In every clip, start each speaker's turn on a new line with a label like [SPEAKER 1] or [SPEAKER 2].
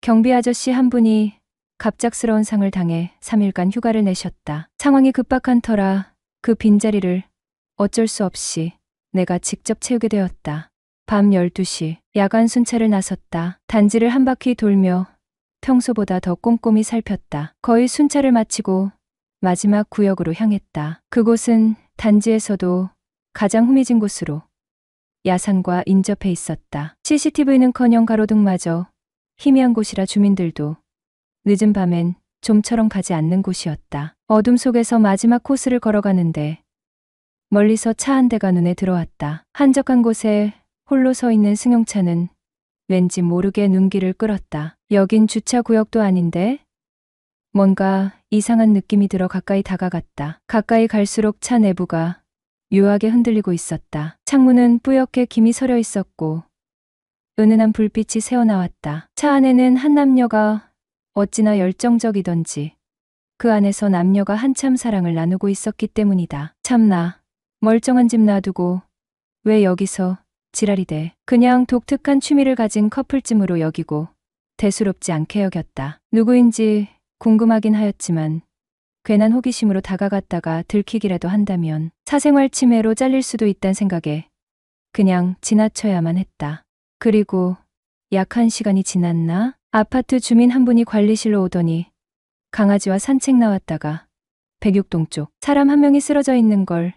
[SPEAKER 1] 경비 아저씨 한 분이 갑작스러운 상을 당해 3일간 휴가를 내셨다. 상황이 급박한 터라 그 빈자리를 어쩔 수 없이 내가 직접 채우게 되었다. 밤 12시 야간 순찰을 나섰다. 단지를 한 바퀴 돌며 평소보다 더 꼼꼼히 살폈다. 거의 순찰을 마치고 마지막 구역으로 향했다. 그곳은 단지에서도 가장 흥미진 곳으로 야산과 인접해 있었다. CCTV는커녕 가로등마저 희미한 곳이라 주민들도 늦은 밤엔 좀처럼 가지 않는 곳이었다. 어둠 속에서 마지막 코스를 걸어가는데 멀리서 차 한 대가 눈에 들어왔다. 한적한 곳에 홀로 서 있는 승용차는 왠지 모르게 눈길을 끌었다. 여긴 주차 구역도 아닌데? 뭔가 이상한 느낌이 들어 가까이 다가갔다. 가까이 갈수록 차 내부가 묘하게 흔들리고 있었다. 창문은 뿌옇게 김이 서려 있었고 은은한 불빛이 새어나왔다. 차 안에는 한 남녀가 어찌나 열정적이던지 그 안에서 남녀가 한참 사랑을 나누고 있었기 때문이다. 참나, 멀쩡한 집 놔두고 왜 여기서 지랄이대. 그냥 독특한 취미를 가진 커플쯤으로 여기고 대수롭지 않게 여겼다. 누구인지 궁금하긴 하였지만 괜한 호기심으로 다가갔다가 들키기라도 한다면 사생활 침해로 잘릴 수도 있단 생각에 그냥 지나쳐야만 했다. 그리고 약 1시간이 지났나? 아파트 주민 한 분이 관리실로 오더니 강아지와 산책 나왔다가 106동 쪽 사람 한 명이 쓰러져 있는 걸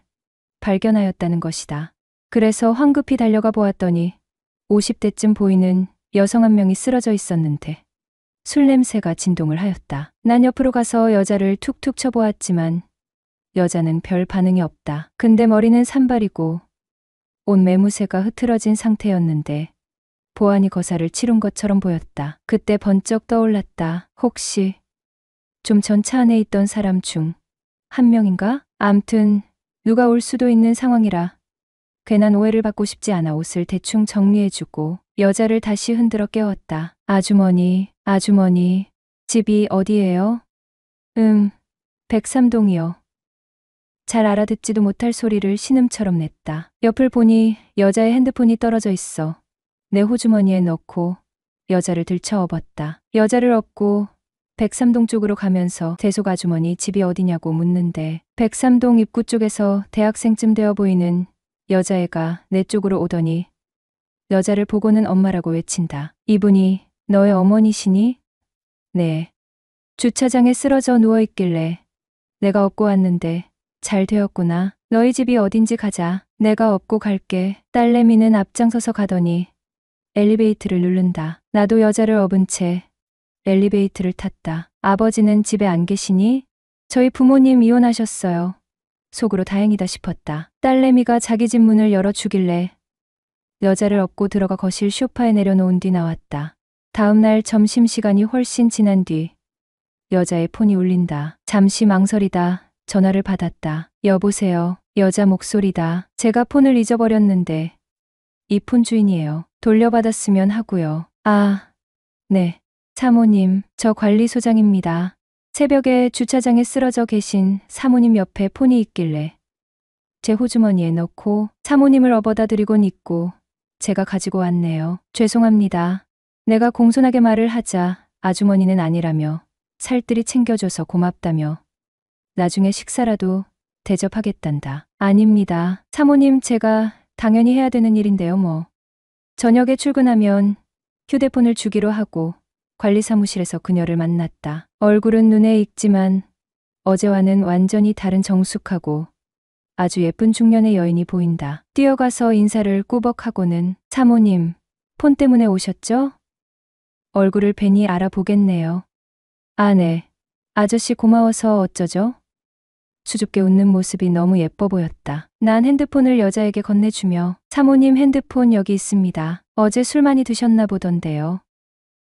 [SPEAKER 1] 발견하였다는 것이다. 그래서 황급히 달려가 보았더니 50대쯤 보이는 여성 한 명이 쓰러져 있었는데 술 냄새가 진동을 하였다. 난 옆으로 가서 여자를 툭툭 쳐보았지만 여자는 별 반응이 없다. 근데 머리는 산발이고 온 매무새가 흐트러진 상태였는데 보안이 거사를 치룬 것처럼 보였다. 그때 번쩍 떠올랐다. 혹시 좀 전 차 안에 있던 사람 중 한 명인가? 암튼 누가 올 수도 있는 상황이라 괜한 오해를 받고 싶지 않아 옷을 대충 정리해주고 여자를 다시 흔들어 깨웠다. 아주머니, 집이 어디예요? 103동이요. 잘 알아듣지도 못할 소리를 신음처럼 냈다. 옆을 보니 여자의 핸드폰이 떨어져 있어 내 호주머니에 넣고 여자를 들쳐 업었다. 여자를 업고 103동 쪽으로 가면서 대속 아주머니 집이 어디냐고 묻는데 103동 입구 쪽에서 대학생쯤 되어 보이는 여자애가 내 쪽으로 오더니 여자를 보고는 엄마라고 외친다. 이분이 너의 어머니시니? 네. 주차장에 쓰러져 누워있길래 내가 업고 왔는데 잘 되었구나. 너희 집이 어딘지 가자. 내가 업고 갈게. 딸내미는 앞장서서 가더니 엘리베이터를 누른다. 나도 여자를 업은 채 엘리베이터를 탔다. 아버지는 집에 안 계시니? 저희 부모님 이혼하셨어요. 속으로 다행이다 싶었다. 딸내미가 자기 집 문을 열어주길래 여자를 업고 들어가 거실 소파에 내려놓은 뒤 나왔다. 다음날 점심시간이 훨씬 지난 뒤 여자의 폰이 울린다. 잠시 망설이다 전화를 받았다. 여보세요. 여자 목소리다. 제가 폰을 잊어버렸는데 이 폰 주인이에요. 돌려받았으면 하고요. 아, 네. 사모님, 저 관리소장입니다. 새벽에 주차장에 쓰러져 계신 사모님 옆에 폰이 있길래 제 호주머니에 넣고 사모님을 업어다 드리곤 있고 제가 가지고 왔네요. 죄송합니다. 내가 공손하게 말을 하자 아주머니는 아니라며 살뜰히 챙겨줘서 고맙다며 나중에 식사라도 대접하겠단다. 아닙니다. 사모님 제가 당연히 해야 되는 일인데요 뭐. 저녁에 출근하면 휴대폰을 주기로 하고 관리사무실에서 그녀를 만났다. 얼굴은 눈에 익지만 어제와는 완전히 다른 정숙하고 아주 예쁜 중년의 여인이 보인다. 뛰어가서 인사를 꾸벅하고는 사모님, 폰 때문에 오셨죠? 얼굴을 뵈니 알아보겠네요. 아, 네. 아저씨 고마워서 어쩌죠? 수줍게 웃는 모습이 너무 예뻐 보였다. 난 핸드폰을 여자에게 건네주며 사모님 핸드폰 여기 있습니다. 어제 술 많이 드셨나 보던데요.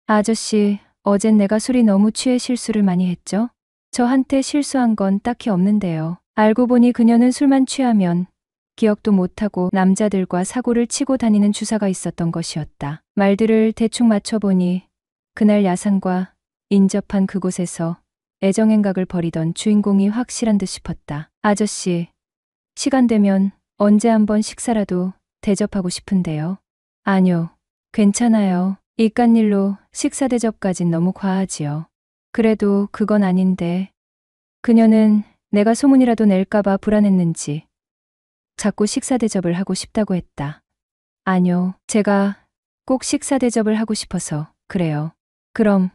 [SPEAKER 1] 아저씨, 어젠 내가 술이 너무 취해 실수를 많이 했죠? 저한테 실수한 건 딱히 없는데요. 알고 보니 그녀는 술만 취하면 기억도 못하고 남자들과 사고를 치고 다니는 주사가 있었던 것이었다. 말들을 대충 맞춰보니 그날 야산과 인접한 그곳에서 애정행각을 벌이던 주인공이 확실한 듯 싶었다. 아저씨, 시간 되면 언제 한번 식사라도 대접하고 싶은데요. 아뇨, 괜찮아요. 이깟일로 식사 대접까진 너무 과하지요. 그래도 그건 아닌데. 그녀는 내가 소문이라도 낼까봐 불안했는지 자꾸 식사 대접을 하고 싶다고 했다. 아뇨, 제가 꼭 식사 대접을 하고 싶어서 그래요. 그럼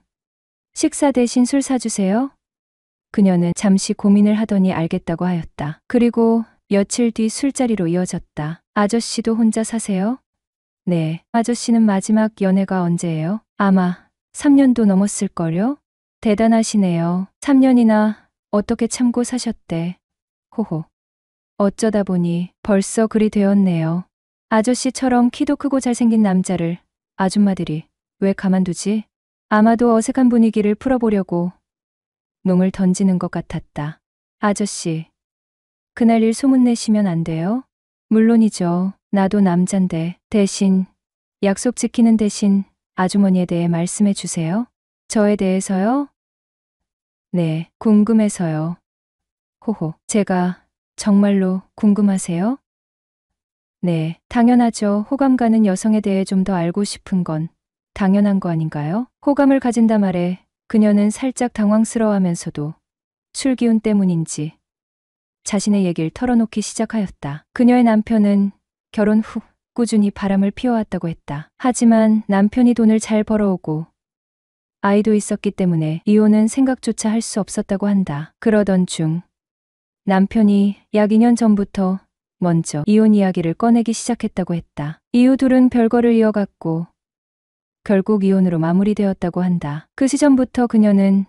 [SPEAKER 1] 식사 대신 술 사주세요? 그녀는 잠시 고민을 하더니 알겠다고 하였다. 그리고 며칠 뒤 술자리로 이어졌다. 아저씨도 혼자 사세요? 네. 아저씨는 마지막 연애가 언제예요? 아마 3년도 넘었을걸요? 대단하시네요. 3년이나 어떻게 참고 사셨대. 호호. 어쩌다 보니 벌써 그리 되었네요. 아저씨처럼 키도 크고 잘생긴 남자를 아줌마들이 왜 가만두지? 아마도 어색한 분위기를 풀어보려고 농을 던지는 것 같았다. 아저씨, 그날 일 소문내시면 안 돼요? 물론이죠. 나도 남잔데. 대신 약속 지키는 대신 아주머니에 대해 말씀해 주세요. 저에 대해서요? 네, 궁금해서요. 호호, 제가 정말로 궁금하세요? 네, 당연하죠. 호감 가는 여성에 대해 좀 더 알고 싶은 건 당연한 거 아닌가요? 호감을 가진다 말에 그녀는 살짝 당황스러워하면서도 술 기운 때문인지 자신의 얘기를 털어놓기 시작하였다. 그녀의 남편은 결혼 후 꾸준히 바람을 피워왔다고 했다. 하지만 남편이 돈을 잘 벌어오고 아이도 있었기 때문에 이혼은 생각조차 할 수 없었다고 한다. 그러던 중 남편이 약 2년 전부터 먼저 이혼 이야기를 꺼내기 시작했다고 했다. 이후 둘은 별거를 이어갔고 결국 이혼으로 마무리되었다고 한다. 그 시점부터 그녀는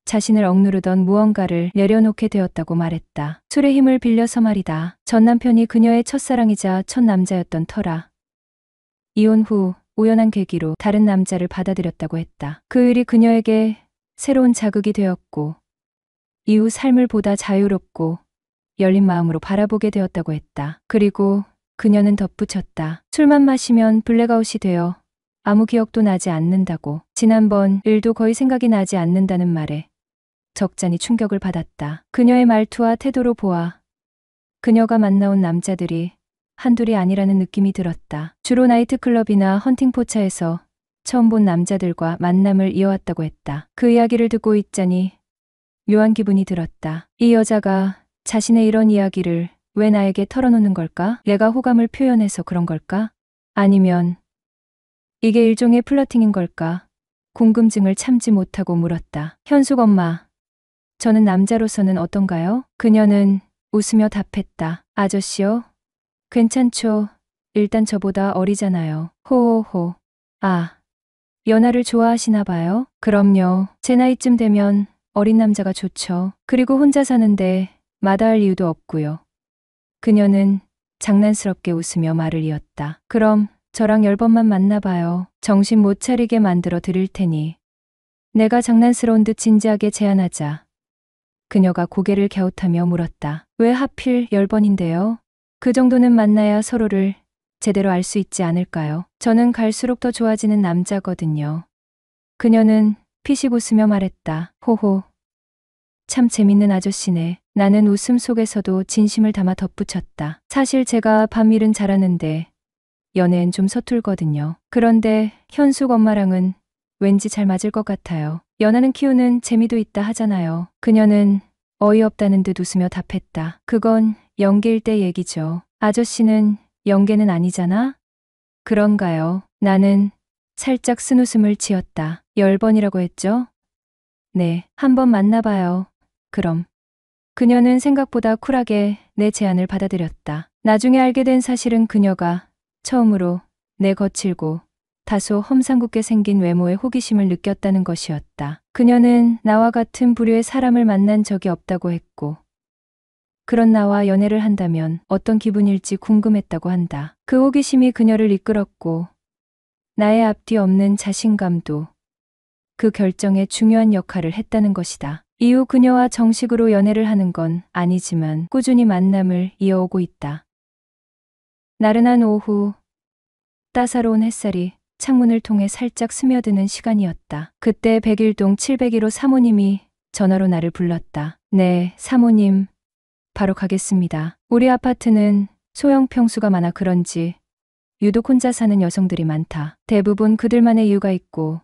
[SPEAKER 1] 자신을 억누르던 무언가를 내려놓게 되었다고 말했다. 술의 힘을 빌려서 말이다. 전 남편이 그녀의 첫사랑이자 첫 남자였던 터라 이혼 후 우연한 계기로 다른 남자를 받아들였다고 했다. 그 일이 그녀에게 새로운 자극이 되었고 이후 삶을 보다 자유롭고 열린 마음으로 바라보게 되었다고 했다. 그리고 그녀는 덧붙였다. 술만 마시면 블랙아웃이 되어 아무 기억도 나지 않는다고. 지난번 일도 거의 생각이 나지 않는다는 말에 적잖이 충격을 받았다. 그녀의 말투와 태도로 보아 그녀가 만나온 남자들이 한둘이 아니라는 느낌이 들었다. 주로 나이트클럽이나 헌팅포차에서 처음 본 남자들과 만남을 이어왔다고 했다. 그 이야기를 듣고 있자니 묘한 기분이 들었다. 이 여자가 자신의 이런 이야기를 왜 나에게 털어놓는 걸까? 내가 호감을 표현해서 그런 걸까? 아니면 이게 일종의 플러팅인 걸까? 궁금증을 참지 못하고 물었다. 현숙 엄마, 저는 남자로서는 어떤가요? 그녀는 웃으며 답했다. 아저씨요? 괜찮죠. 일단 저보다 어리잖아요. 호호호. 아, 연하를 좋아하시나 봐요? 그럼요. 제 나이쯤 되면 어린 남자가 좋죠. 그리고 혼자 사는데 마다할 이유도 없고요. 그녀는 장난스럽게 웃으며 말을 이었다. 그럼 저랑 10번만 만나봐요. 정신 못 차리게 만들어 드릴 테니. 내가 장난스러운 듯 진지하게 제안하자 그녀가 고개를 갸웃하며 물었다. 왜 하필 10번인데요? 그 정도는 만나야 서로를 제대로 알 수 있지 않을까요? 저는 갈수록 더 좋아지는 남자거든요. 그녀는 피식 웃으며 말했다. 호호. 참 재밌는 아저씨네. 나는 웃음 속에서도 진심을 담아 덧붙였다. 사실 제가 밤일은 잘하는데 연애엔 좀 서툴거든요. 그런데 현숙 엄마랑은 왠지 잘 맞을 것 같아요. 연하는 키우는 재미도 있다 하잖아요. 그녀는 어이없다는 듯 웃으며 답했다. 그건 연계일 때 얘기죠. 아저씨는 연계는 아니잖아? 그런가요? 나는 살짝 쓴웃음을 지었다. 10번이라고 했죠? 네, 한번 만나봐요. 그럼. 그녀는 생각보다 쿨하게 내 제안을 받아들였다. 나중에 알게 된 사실은 그녀가 처음으로 내 거칠고 다소 험상궂게 생긴 외모에 호기심을 느꼈다는 것이었다. 그녀는 나와 같은 부류의 사람을 만난 적이 없다고 했고 그런 나와 연애를 한다면 어떤 기분일지 궁금했다고 한다. 그 호기심이 그녀를 이끌었고 나의 앞뒤 없는 자신감도 그 결정에 중요한 역할을 했다는 것이다. 이후 그녀와 정식으로 연애를 하는 건 아니지만 꾸준히 만남을 이어오고 있다. 나른한 오후, 따사로운 햇살이 창문을 통해 살짝 스며드는 시간이었다. 그때 101동 701호 사모님이 전화로 나를 불렀다. 네, 사모님. 바로 가겠습니다. 우리 아파트는 소형 평수가 많아 그런지 유독 혼자 사는 여성들이 많다. 대부분 그들만의 이유가 있고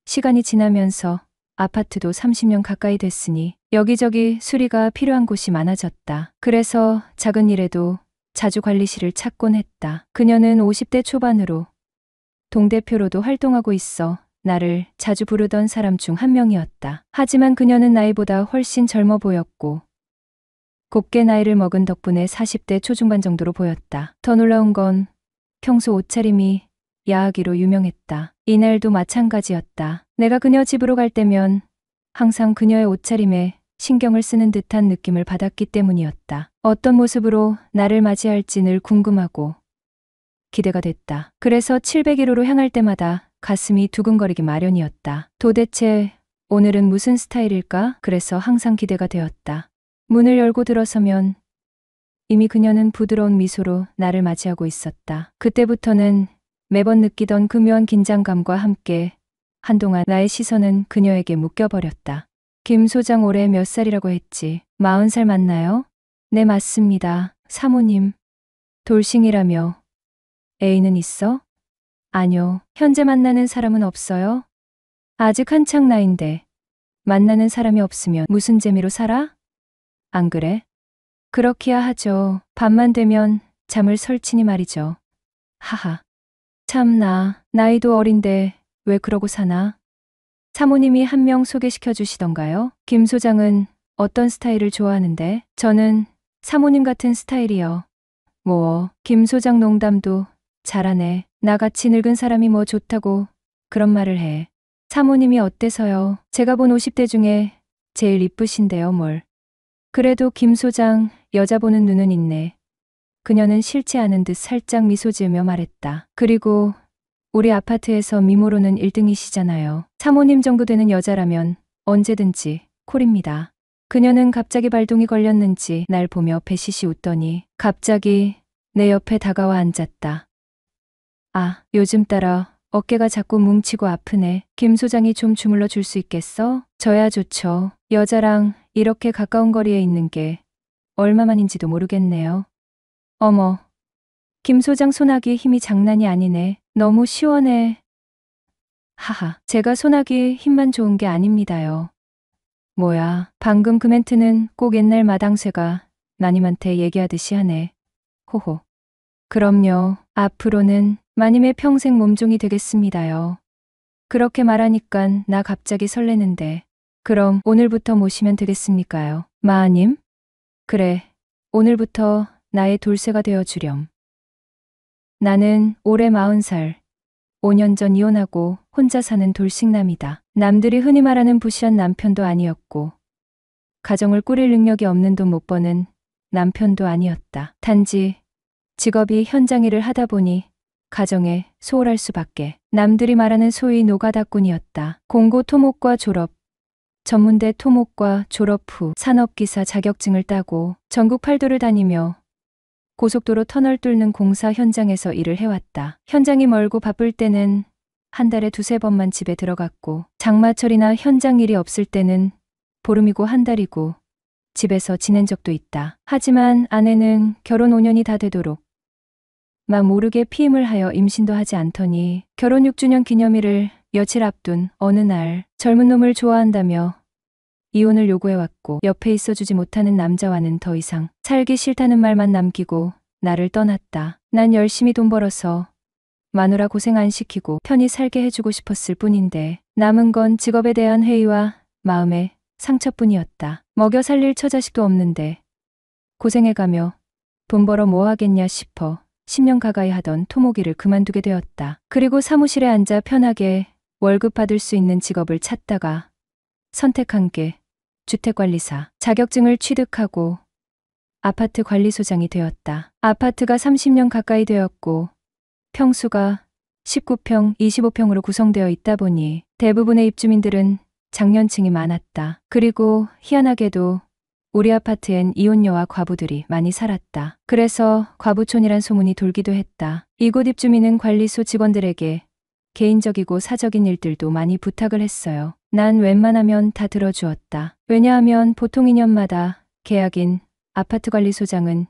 [SPEAKER 1] 시간이 지나면서 아파트도 30년 가까이 됐으니 여기저기 수리가 필요한 곳이 많아졌다. 그래서 작은 일에도 자주 관리실을 찾곤 했다. 그녀는 50대 초반으로 동대표로도 활동하고 있어 나를 자주 부르던 사람 중 한 명이었다. 하지만 그녀는 나이보다 훨씬 젊어 보였고 곱게 나이를 먹은 덕분에 40대 초중반 정도로 보였다. 더 놀라운 건 평소 옷차림이 야하기로 유명했다. 이날도 마찬가지였다. 내가 그녀 집으로 갈 때면 항상 그녀의 옷차림에 신경을 쓰는 듯한 느낌을 받았기 때문이었다. 어떤 모습으로 나를 맞이할지 늘 궁금하고 기대가 됐다. 그래서 701호로 향할 때마다 가슴이 두근거리기 마련이었다. 도대체 오늘은 무슨 스타일일까? 그래서 항상 기대가 되었다. 문을 열고 들어서면 이미 그녀는 부드러운 미소로 나를 맞이하고 있었다. 그때부터는 매번 느끼던 그 묘한 긴장감과 함께 한동안 나의 시선은 그녀에게 묶여버렸다. 김 소장 올해 몇 살이라고 했지? 40살 맞나요? 네, 맞습니다. 사모님. 돌싱이라며. 애인은 있어? 아니요. 현재 만나는 사람은 없어요? 아직 한창 나이인데 만나는 사람이 없으면 무슨 재미로 살아? 안 그래? 그렇기야 하죠. 밤만 되면 잠을 설치니 말이죠. 하하. 참나, 나이도 어린데 왜 그러고 사나? 사모님이 한 명 소개시켜 주시던가요? 김 소장은 어떤 스타일을 좋아하는데? 저는 사모님 같은 스타일이요. 뭐, 김 소장 농담도 잘하네. 나같이 늙은 사람이 뭐 좋다고 그런 말을 해. 사모님이 어때서요? 제가 본 50대 중에 제일 이쁘신데요, 뭘. 그래도 김 소장 여자 보는 눈은 있네. 그녀는 싫지 않은 듯 살짝 미소 지으며 말했다. 그리고 우리 아파트에서 미모로는 1등이시잖아요. 사모님 정도 되는 여자라면 언제든지 콜입니다. 그녀는 갑자기 발동이 걸렸는지 날 보며 배시시 웃더니 갑자기 내 옆에 다가와 앉았다. 아, 요즘 따라 어깨가 자꾸 뭉치고 아프네. 김 소장이 좀 주물러 줄 수 있겠어? 저야 좋죠. 여자랑 이렇게 가까운 거리에 있는 게 얼마만인지도 모르겠네요. 어머, 김 소장 소나기 힘이 장난이 아니네. 너무 시원해. 하하, 제가 소나기 힘만 좋은 게 아닙니다요. 뭐야, 방금 그 멘트는 꼭 옛날 마당쇠가 마님한테 얘기하듯이 하네. 호호. 그럼요, 앞으로는 마님의 평생 몸종이 되겠습니다요. 그렇게 말하니깐 나 갑자기 설레는데. 그럼 오늘부터 모시면 되겠습니까요? 마님? 그래, 오늘부터 나의 돌쇠가 되어 주렴. 나는 올해 40살, 5년 전 이혼하고 혼자 사는 돌싱남이다. 남들이 흔히 말하는 부실한 남편도 아니었고 가정을 꾸릴 능력이 없는 돈 못 버는 남편도 아니었다. 단지 직업이 현장 일을 하다 보니 가정에 소홀할 수밖에. 남들이 말하는 소위 노가다꾼이었다. 공고 토목과 졸업, 전문대 토목과 졸업 후 산업기사 자격증을 따고 전국 8도를 다니며 고속도로 터널 뚫는 공사 현장에서 일을 해왔다. 현장이 멀고 바쁠 때는 한 달에 2~3번만 집에 들어갔고 장마철이나 현장 일이 없을 때는 보름이고 한 달이고 집에서 지낸 적도 있다. 하지만 아내는 결혼 5년이 다 되도록 막 모르게 피임을 하여 임신도 하지 않더니 결혼 6주년 기념일을 며칠 앞둔 어느 날 젊은 놈을 좋아한다며 이혼을 요구해왔고 옆에 있어주지 못하는 남자와는 더 이상 살기 싫다는 말만 남기고 나를 떠났다. 난 열심히 돈 벌어서 마누라 고생 안 시키고 편히 살게 해주고 싶었을 뿐인데 남은 건 직업에 대한 회의와 마음의 상처뿐이었다. 먹여 살릴 처자식도 없는데 고생해가며 돈 벌어 뭐 하겠냐 싶어 10년 가까이 하던 토목일을 그만두게 되었다. 그리고 사무실에 앉아 편하게 월급 받을 수 있는 직업을 찾다가 선택한 게 주택관리사 자격증을 취득하고 아파트 관리소장이 되었다. 아파트가 30년 가까이 되었고 평수가 19평, 25평으로 구성되어 있다 보니 대부분의 입주민들은 장년층이 많았다. 그리고 희한하게도 우리 아파트엔 이혼녀와 과부들이 많이 살았다. 그래서 과부촌이란 소문이 돌기도 했다. 이곳 입주민은 관리소 직원들에게 개인적이고 사적인 일들도 많이 부탁을 했어요. 난 웬만하면 다 들어주었다. 왜냐하면 보통 2년마다 계약인 아파트 관리소장은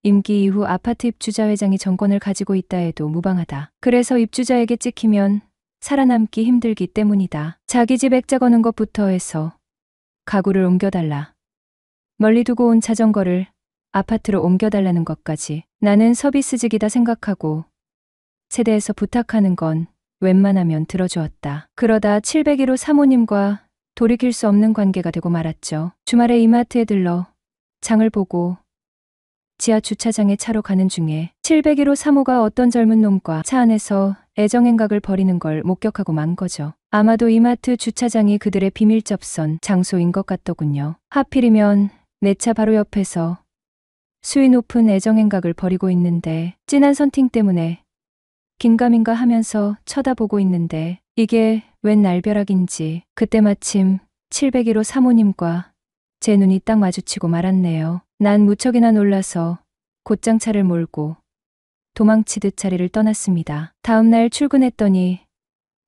[SPEAKER 1] 임기 이후 아파트 입주자 회장이 정권을 가지고 있다 해도 무방하다. 그래서 입주자에게 찍히면 살아남기 힘들기 때문이다. 자기 집 액자 거는 것부터 해서 가구를 옮겨달라. 멀리 두고 온 자전거를 아파트로 옮겨달라는 것까지 나는 서비스직이다 생각하고 세대에서 부탁하는 건 웬만하면 들어주었다. 그러다 701호 사모님과 돌이킬 수 없는 관계가 되고 말았죠. 주말에 이마트에 들러 장을 보고 지하 주차장에 차로 가는 중에 701호 사모가 어떤 젊은 놈과 차 안에서 애정행각을 벌이는 걸 목격하고 만 거죠. 아마도 이마트 주차장이 그들의 비밀 접선 장소인 것 같더군요. 하필이면 내 차 바로 옆에서 수위 높은 애정행각을 벌이고 있는데 진한 선팅 때문에 긴가민가 하면서 쳐다보고 있는데 이게 웬 날벼락인지 그때 마침 701호 사모님과 제 눈이 딱 마주치고 말았네요. 난 무척이나 놀라서 곧장 차를 몰고 도망치듯 자리를 떠났습니다. 다음 날 출근했더니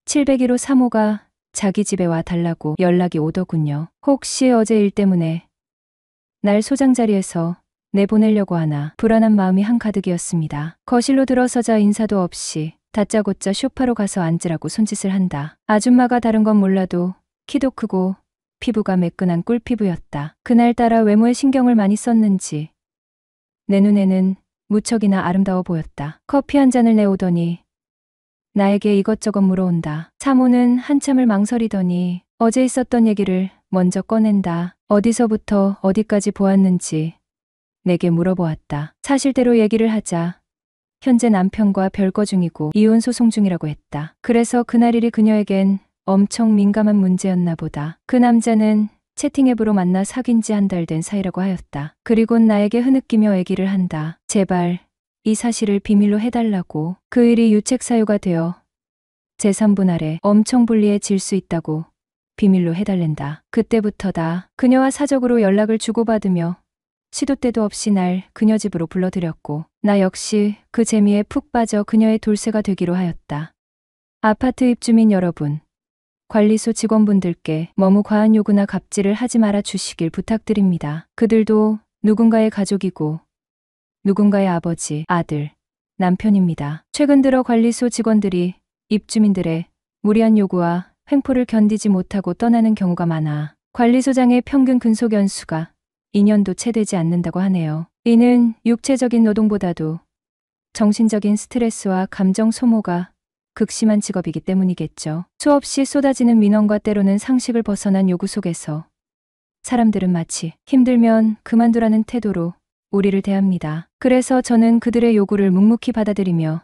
[SPEAKER 1] 701호 사모가 자기 집에 와 달라고 연락이 오더군요. 혹시 어제 일 때문에 날 소장 자리에서 내보내려고 하나 불안한 마음이 한가득이었습니다. 거실로 들어서자 인사도 없이 다짜고짜 소파로 가서 앉으라고 손짓을 한다. 아줌마가 다른 건 몰라도 키도 크고 피부가 매끈한 꿀피부였다. 그날따라 외모에 신경을 많이 썼는지 내 눈에는 무척이나 아름다워 보였다. 커피 한 잔을 내오더니 나에게 이것저것 물어온다. 사모는 한참을 망설이더니 어제 있었던 얘기를 먼저 꺼낸다. 어디서부터 어디까지 보았는지 내게 물어보았다. 사실대로 얘기를 하자 현재 남편과 별거 중이고 이혼 소송 중이라고 했다. 그래서 그날 일이 그녀에겐 엄청 민감한 문제였나 보다. 그 남자는 채팅앱으로 만나 사귄 지 한 달 된 사이라고 하였다. 그리곤 나에게 흐느끼며 얘기를 한다. 제발 이 사실을 비밀로 해달라고. 그 일이 유책 사유가 되어 재산분할에 엄청 불리해질 수 있다고 비밀로 해달랜다. 그때부터다. 그녀와 사적으로 연락을 주고받으며 시도 때도 없이 날 그녀 집으로 불러들였고 나 역시 그 재미에 푹 빠져 그녀의 돌쇠가 되기로 하였다. 아파트 입주민 여러분, 관리소 직원분들께 너무 과한 요구나 갑질을 하지 말아 주시길 부탁드립니다. 그들도 누군가의 가족이고 누군가의 아버지, 아들, 남편입니다. 최근 들어 관리소 직원들이 입주민들의 무리한 요구와 횡포를 견디지 못하고 떠나는 경우가 많아 관리소장의 평균 근속 연수가 2년도 채 되지 않는다고 하네요. 이는 육체적인 노동보다도 정신적인 스트레스와 감정 소모가 극심한 직업이기 때문이겠죠. 수없이 쏟아지는 민원과 때로는 상식을 벗어난 요구 속에서 사람들은 마치 힘들면 그만두라는 태도로 우리를 대합니다. 그래서 저는 그들의 요구를 묵묵히 받아들이며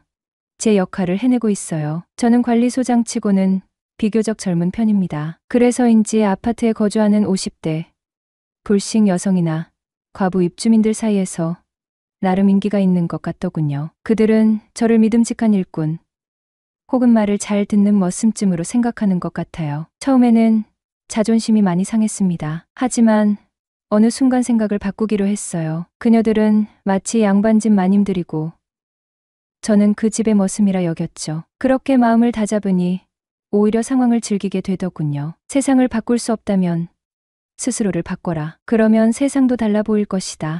[SPEAKER 1] 제 역할을 해내고 있어요. 저는 관리소장 치고는 비교적 젊은 편입니다. 그래서인지 아파트에 거주하는 50대 불식 여성이나 과부 입주민들 사이에서 나름 인기가 있는 것 같더군요. 그들은 저를 믿음직한 일꾼 혹은 말을 잘 듣는 머슴쯤으로 생각하는 것 같아요. 처음에는 자존심이 많이 상했습니다. 하지만 어느 순간 생각을 바꾸기로 했어요. 그녀들은 마치 양반집 마님들이고 저는 그 집의 머슴이라 여겼죠. 그렇게 마음을 다잡으니 오히려 상황을 즐기게 되더군요. 세상을 바꿀 수 없다면 스스로를 바꿔라. 그러면 세상도 달라 보일 것이다.